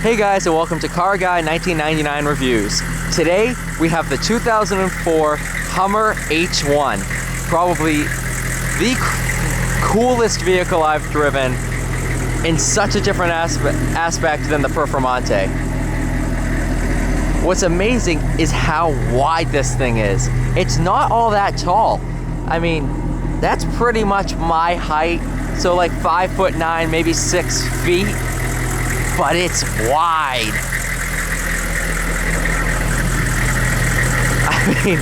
Hey guys, and welcome to Car Guy 1999 Reviews. Today we have the 2004 Hummer H1, probably the coolest vehicle I've driven in such a different aspect than the Performante. What's amazing is how wide this thing is. It's not all that tall. I mean, that's pretty much my height, so like 5'9", maybe 6 feet, but it's wide. I mean,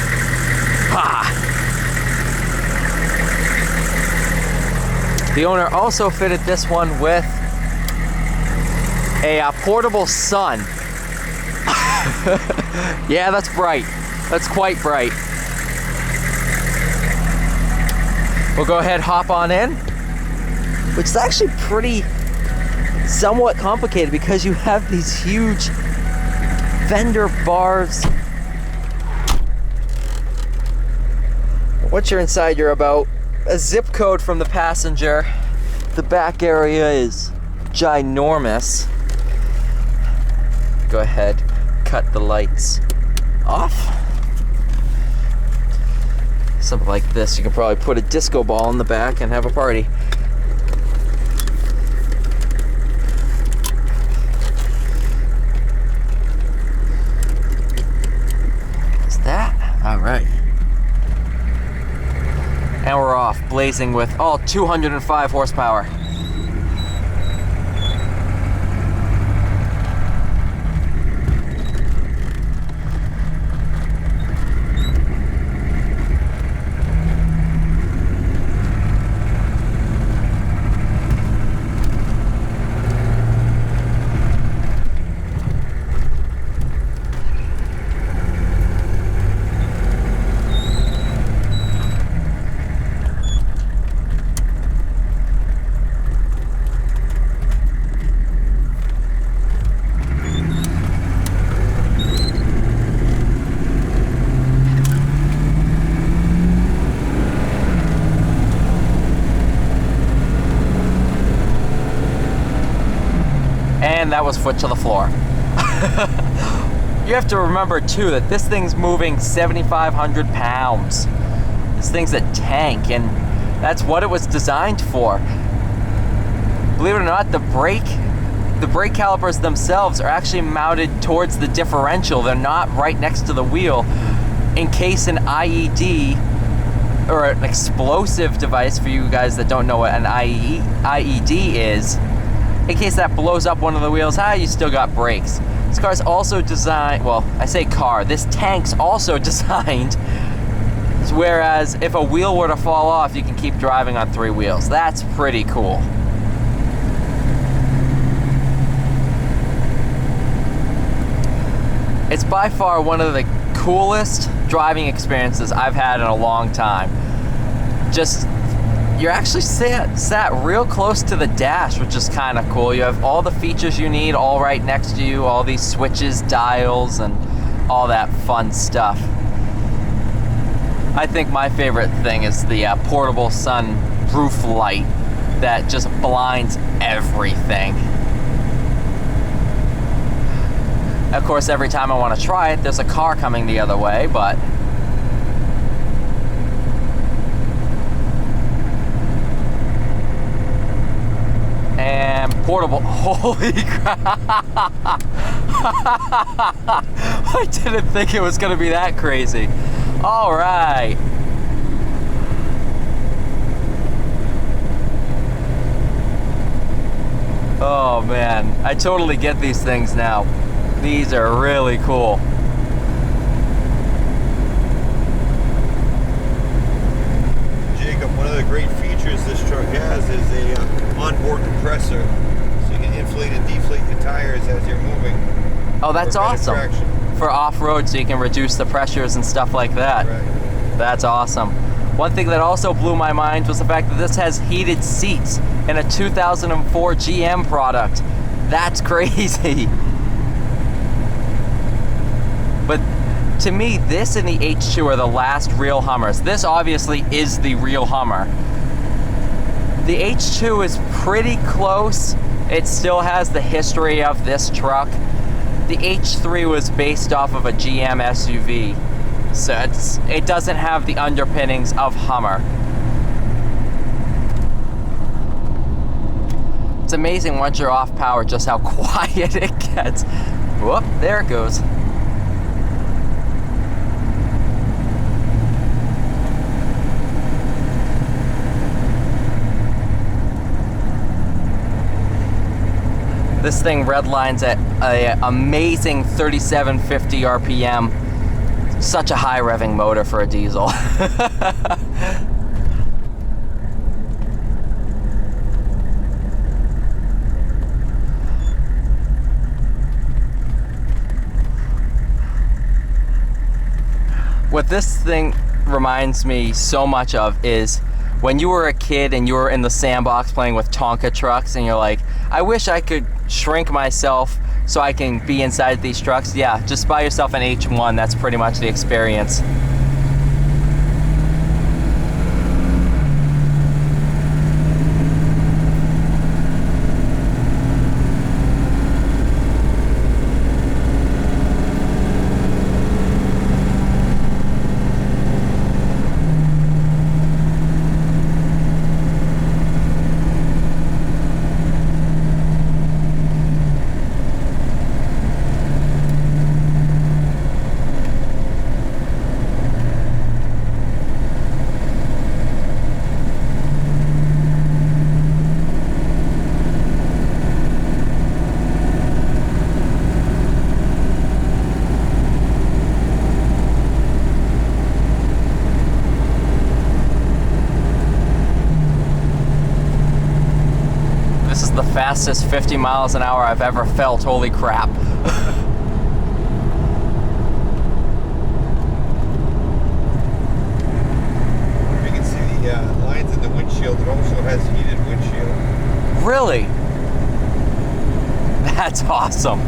The owner also fitted this one with a portable sun. Yeah, that's bright. That's quite bright. We'll go ahead, hop on in, which is actually somewhat complicated because you have these huge fender bars. Once you're inside, you're about a zip code from the passenger. The back area is ginormous. Go ahead, cut the lights off. Something like this, you can probably put a disco ball in the back and have a party. Is that? All right. And we're off, blazing with all 205 horsepower. And that was foot to the floor. You have to remember too that this thing's moving 7,500 pounds. This thing's a tank, and that's what it was designed for. Believe it or not, the brake calipers themselves are actually mounted towards the differential. They're not right next to the wheel in case an IED, or an explosive device for you guys that don't know what an IED is, in case that blows up one of the wheels, you still got brakes. This car's also designed, well, I say car, this tank's also designed, whereas if a wheel were to fall off, you can keep driving on 3 wheels. That's pretty cool. It's by far one of the coolest driving experiences I've had in a long time. You're actually sat real close to the dash, which is kind of cool. You have all the features you need all right next to you, all these switches, dials, and all that fun stuff. I think my favorite thing is the portable sun roof light that just blinds everything. Of course, every time I want to try it, there's a car coming the other way, but and portable. Holy crap! I didn't think it was going to be that crazy. All right. Oh man, I totally get these things now. These are really cool. Jacob, one of the great features this truck has is a onboard compressor, so you can inflate and deflate the tires as you're moving. Oh, that's awesome. Traction. For off-road, so you can reduce the pressures and stuff like that. Right. That's awesome. One thing that also blew my mind was the fact that this has heated seats in a 2004 GM product. That's crazy. But to me, this and the H2 are the last real Hummers. This obviously is the real Hummer. The H2 is pretty close it still has the history of this truck. The H3 was based off of a GM SUV, so it doesn't have the underpinnings of Hummer. It's amazing once you're off power just how quiet it gets. Whoop, there it goes. This thing redlines at an amazing 3750 RPM. Such a high revving motor for a diesel. What this thing reminds me so much of is when you were a kid and you were in the sandbox playing with Tonka trucks and you're like, I wish I could shrink myself so I can be inside these trucks. Yeah, just buy yourself an H1. That's pretty much the experience. Fastest 50 miles an hour I've ever felt. Holy crap. You can see the lines in the windshield. It also has heated windshield. Really? That's awesome.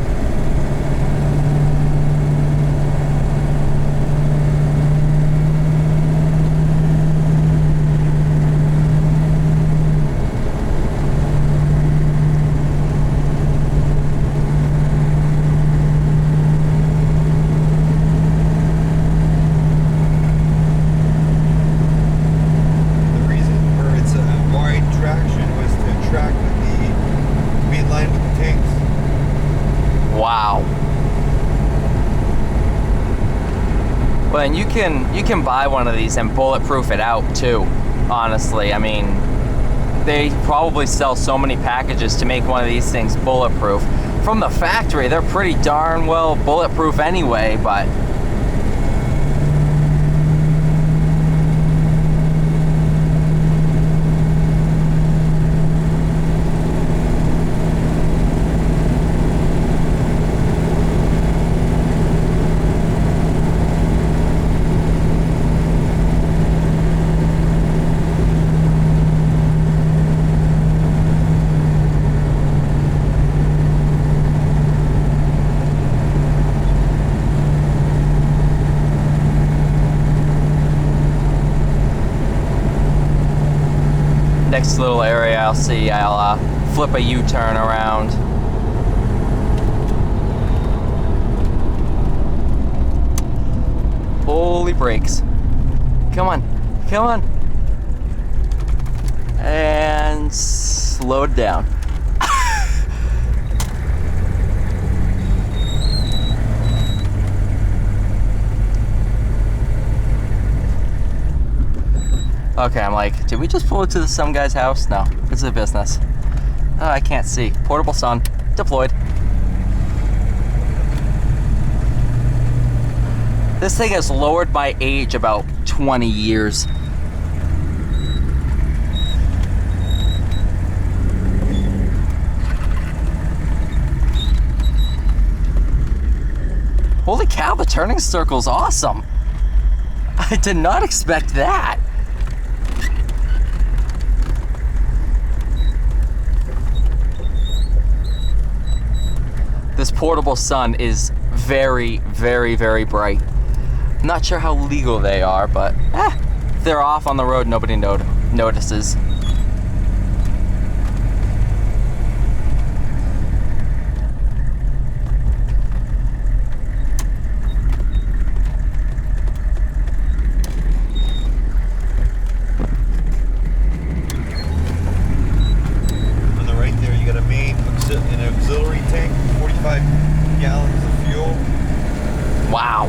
And you can buy one of these and bulletproof it out too, honestly. I mean, they probably sell so many packages to make one of these things bulletproof. From the factory, they're pretty darn well bulletproof anyway, but next little area I'll see, I'll flip a U-turn around. Holy brakes. Come on, come on. And slow it down. Okay, I'm like, did we just pull it to some guy's house? No, it's a business. Oh, I can't see. Portable sun, deployed. This thing has lowered my age about 20 years. Holy cow, the turning circle's awesome. I did not expect that. This portable sun is very, very, very bright. I'm not sure how legal they are, but if they're off on the road, nobody notices. gallons of fuel. Wow.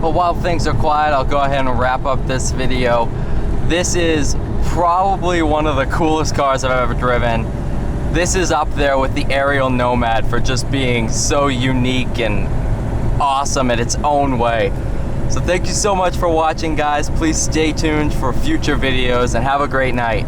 But while things are quiet, I'll go ahead and wrap up this video. This is probably one of the coolest cars I've ever driven. This is up there with the Aerial Nomad for just being so unique and awesome in its own way. So thank you so much for watching, guys. Please stay tuned for future videos and have a great night.